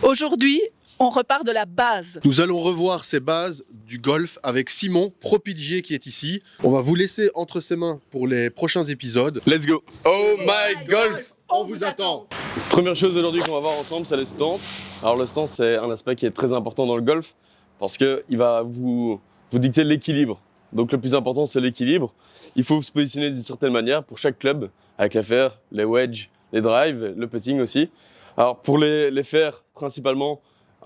Aujourd'hui, on repart de la base. Nous allons revoir ces bases du golf avec Simon, pro PDG qui est ici. On va vous laisser entre ses mains pour les prochains épisodes. Let's go. Oh my golf. On vous attend. Première chose aujourd'hui qu'on va voir ensemble, c'est les stances. Alors le stance, c'est un aspect qui est très important dans le golf parce qu'il va vous dicter l'équilibre. Donc le plus important, c'est l'équilibre. Il faut se positionner d'une certaine manière pour chaque club, avec les fers, les wedges, les drives, le putting aussi. Alors pour les fers, principalement,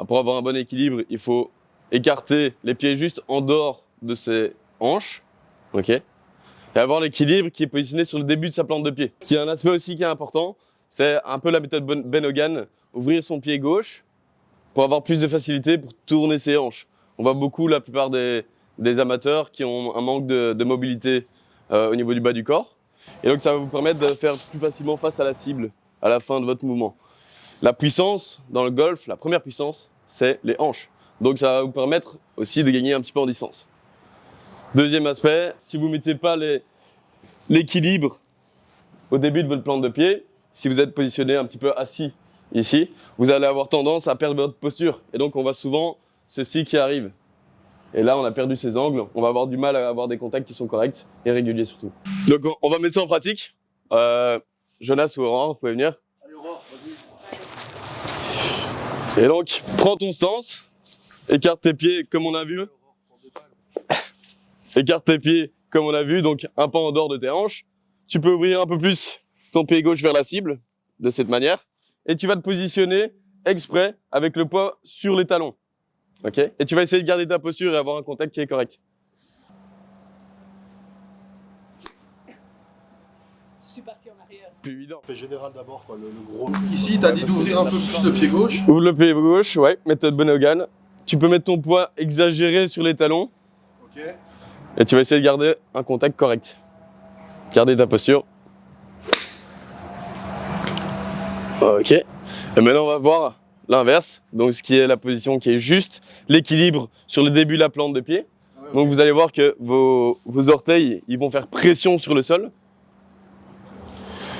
pour avoir un bon équilibre, il faut écarter les pieds juste en dehors de ses hanches, ok, et avoir l'équilibre qui est positionné sur le début de sa plante de pied. Il y a un aspect aussi qui est important, c'est un peu la méthode Ben Hogan, ouvrir son pied gauche pour avoir plus de facilité pour tourner ses hanches. On voit beaucoup la plupart des amateurs qui ont un manque de mobilité au niveau du bas du corps. Et donc ça va vous permettre de faire plus facilement face à la cible à la fin de votre mouvement. La puissance dans le golf, la première puissance, c'est les hanches. Donc ça va vous permettre aussi de gagner un petit peu en distance. Deuxième aspect, si vous ne mettez pas l'équilibre au début de votre plante de pied, si vous êtes positionné un petit peu assis ici, vous allez avoir tendance à perdre votre posture. Et donc on voit souvent ceci qui arrive. Et là, on a perdu ses angles, on va avoir du mal à avoir des contacts qui sont corrects et réguliers surtout. Donc on va mettre ça en pratique. Jonas ou Aurore, vous pouvez venir. Allez Aurore, vas-y. Et donc, prends ton stance, écarte tes pieds comme on a vu. Écarte tes pieds comme on a vu, donc un pas en dehors de tes hanches. Tu peux ouvrir un peu plus ton pied gauche vers la cible, de cette manière. Et tu vas te positionner exprès avec le poids sur les talons. Okay, et tu vas essayer de garder ta posture et avoir un contact qui est correct. Je suis parti en arrière. Plus évident. Fait général d'abord, quoi, le gros. Ici, tu as dit d'ouvrir un peu plus le pied gauche. Ouvre le pied gauche, ouais, méthode Ben Hogan. Tu peux mettre ton poids exagéré sur les talons. Ok. Et tu vas essayer de garder un contact correct. Garder ta posture. Ok. Et maintenant, on va voir l'inverse, donc ce qui est la position qui est juste, l'équilibre sur le début de la plante de pied. Ah ouais, okay. Donc vous allez voir que vos orteils, ils vont faire pression sur le sol.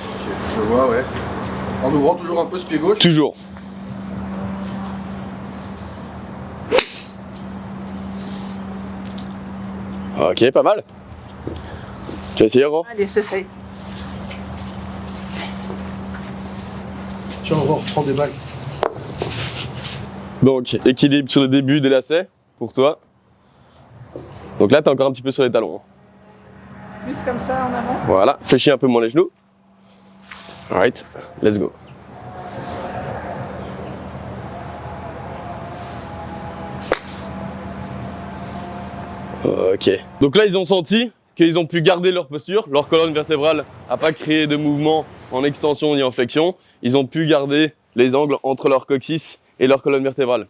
Ok, je vois, ouais. En ouvrant toujours un peu ce pied gauche. Toujours. Ok, pas mal. Tu vas essayer, Aurore ? Allez, j'essaye. Tiens, Aurore, prends des balles. Donc, équilibre sur le début des lacets, pour toi. Donc là, tu es encore un petit peu sur les talons. Plus comme ça en avant. Voilà, fléchis un peu moins les genoux. Alright, let's go. Ok. Donc là, ils ont senti qu'ils ont pu garder leur posture. Leur colonne vertébrale n'a pas créé de mouvement en extension ni en flexion. Ils ont pu garder les angles entre leur coccyx et leur colonne vertébrale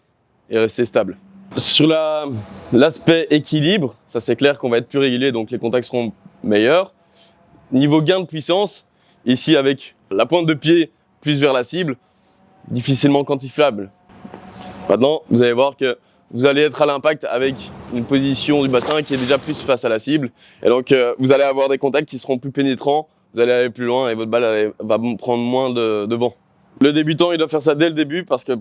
et rester stable. Sur l'aspect équilibre, ça c'est clair qu'on va être plus régulier, donc les contacts seront meilleurs. Niveau gain de puissance, ici avec la pointe de pied plus vers la cible, difficilement quantifiable. Maintenant, vous allez voir que vous allez être à l'impact avec une position du bassin qui est déjà plus face à la cible. Et donc, vous allez avoir des contacts qui seront plus pénétrants, vous allez aller plus loin et votre balle va prendre moins de vent. Le débutant, il doit faire ça dès le début parce que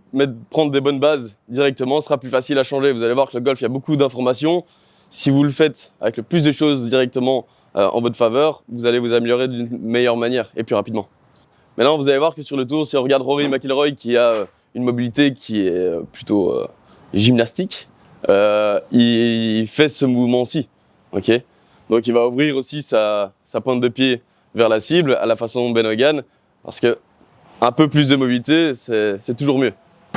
prendre des bonnes bases directement sera plus facile à changer. Vous allez voir que le golf, il y a beaucoup d'informations. Si vous le faites avec le plus de choses directement en votre faveur, vous allez vous améliorer d'une meilleure manière et plus rapidement. Maintenant, vous allez voir que sur le tour, si on regarde Rory McIlroy qui a une mobilité qui est plutôt gymnastique, il fait ce mouvement-ci. Okay, donc il va ouvrir aussi sa pointe de pied vers la cible à la façon Ben Hogan parce que un peu plus de mobilité, c'est toujours mieux.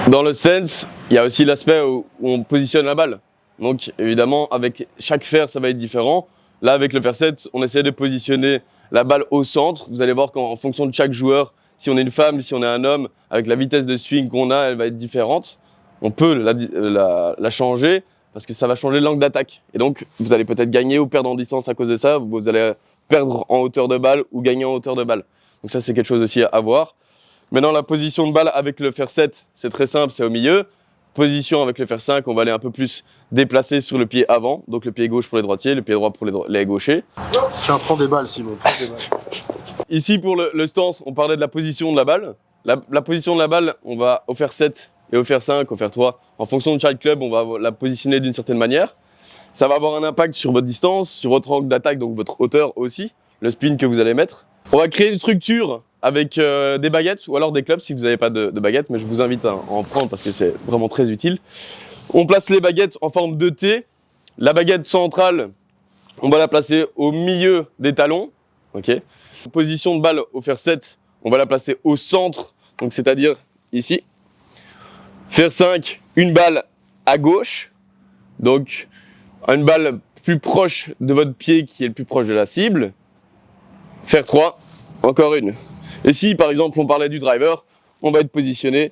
Dans le stance, il y a aussi l'aspect où on positionne la balle. Donc évidemment, avec chaque fer, ça va être différent. Là, avec le fer 7, on essaie de positionner la balle au centre. Vous allez voir qu'en fonction de chaque joueur, si on est une femme, si on est un homme, avec la vitesse de swing qu'on a, elle va être différente. On peut la changer parce que ça va changer l'angle d'attaque. Et donc, vous allez peut-être gagner ou perdre en distance à cause de ça. Vous allez perdre en hauteur de balle ou gagner en hauteur de balle. Donc ça, c'est quelque chose aussi à voir. Maintenant, la position de balle avec le fer 7, c'est très simple, c'est au milieu. Position avec le fer 5, on va aller un peu plus déplacer sur le pied avant. Donc le pied gauche pour les droitiers, le pied droit pour les gauchers. Tiens, prends des balles, Simon. Prends des balles. Ici, pour le stance, on parlait de la position de la balle. La position de la balle, on va au fer 7, et au fer 5, au fer 3. En fonction de chaque club, on va la positionner d'une certaine manière. Ça va avoir un impact sur votre distance, sur votre angle d'attaque, donc votre hauteur aussi, le spin que vous allez mettre. On va créer une structure avec des baguettes ou alors des clubs si vous n'avez pas de baguettes, mais je vous invite à en prendre parce que c'est vraiment très utile. On place les baguettes en forme de T. La baguette centrale, on va la placer au milieu des talons. Okay. Position de balle au fer 7, on va la placer au centre, donc c'est-à-dire ici. Fer 5, une balle à gauche, donc une balle plus proche de votre pied qui est le plus proche de la cible. Fer 3, encore une. Et si par exemple on parlait du driver, on va être positionné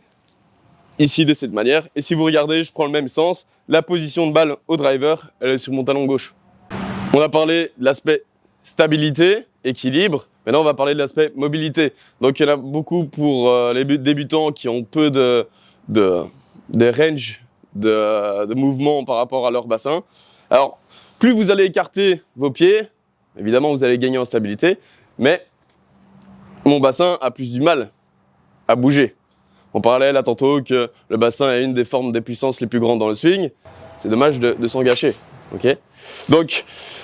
ici de cette manière. Et si vous regardez, je prends le même sens, la position de balle au driver, elle est sur mon talon gauche. On a parlé de l'aspect stabilité, équilibre. Maintenant, on va parler de l'aspect mobilité. Donc, il y en a beaucoup pour les débutants qui ont peu de range de mouvement par rapport à leur bassin. Alors, plus vous allez écarter vos pieds, évidemment, vous allez gagner en stabilité, mais mon bassin a plus du mal à bouger. On parlait là tantôt que le bassin est une des formes des puissances les plus grandes dans le swing. C'est dommage de s'en gâcher. Okay. Donc,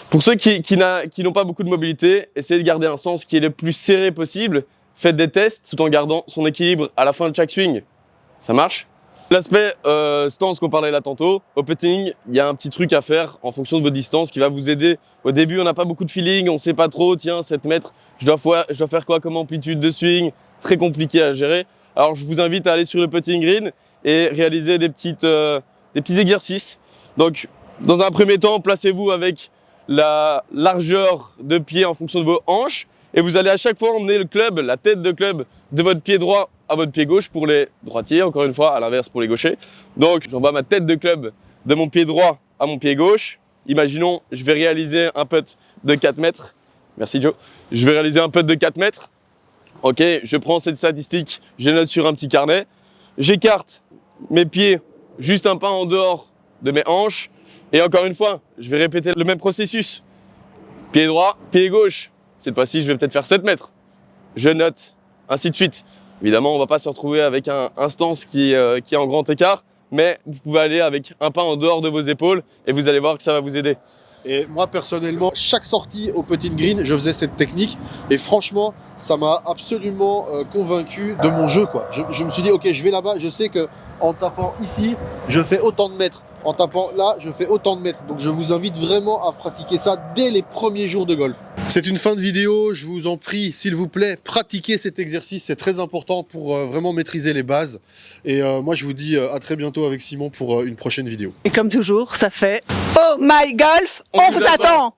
pour ceux qui n'ont pas beaucoup de mobilité, essayez de garder un sens qui est le plus serré possible. Faites des tests tout en gardant son équilibre à la fin de chaque swing. Ça marche? L'aspect stance qu'on parlait là tantôt, au putting, il y a un petit truc à faire en fonction de vos distances qui va vous aider. Au début, on n'a pas beaucoup de feeling, on ne sait pas trop, tiens, 7 mètres, je dois faire quoi comme amplitude de swing? Très compliqué à gérer. Alors, je vous invite à aller sur le putting green et réaliser des petits exercices. Donc, dans un premier temps, placez-vous avec la largeur de pied en fonction de vos hanches et vous allez à chaque fois emmener le club, la tête de club de votre pied droit à votre pied gauche pour les droitiers, encore une fois à l'inverse pour les gauchers. Donc j'envoie ma tête de club de mon pied droit à mon pied gauche. Imaginons, je vais réaliser un putt de 4 mètres. Merci Joe. Je vais réaliser un putt de 4 mètres. Ok, je prends cette statistique, je les note sur un petit carnet. J'écarte mes pieds juste un pas en dehors de mes hanches. Et encore une fois, je vais répéter le même processus. Pied droit, pied gauche. Cette fois-ci, je vais peut-être faire 7 mètres. Je note, ainsi de suite. Évidemment, on ne va pas se retrouver avec un stance qui est en grand écart, mais vous pouvez aller avec un pas en dehors de vos épaules et vous allez voir que ça va vous aider. Et moi, personnellement, chaque sortie au putting green, je faisais cette technique. Et franchement, ça m'a absolument convaincu de mon jeu, quoi. Je me suis dit, ok, je vais là-bas, je sais qu'en tapant ici, je fais autant de mètres. En tapant là, je fais autant de mètres. Donc je vous invite vraiment à pratiquer ça dès les premiers jours de golf. C'est une fin de vidéo, je vous en prie, s'il vous plaît, pratiquez cet exercice, c'est très important pour vraiment maîtriser les bases. Et moi je vous dis à très bientôt avec Simon pour une prochaine vidéo. Et comme toujours, ça fait Oh my golf, on vous attend!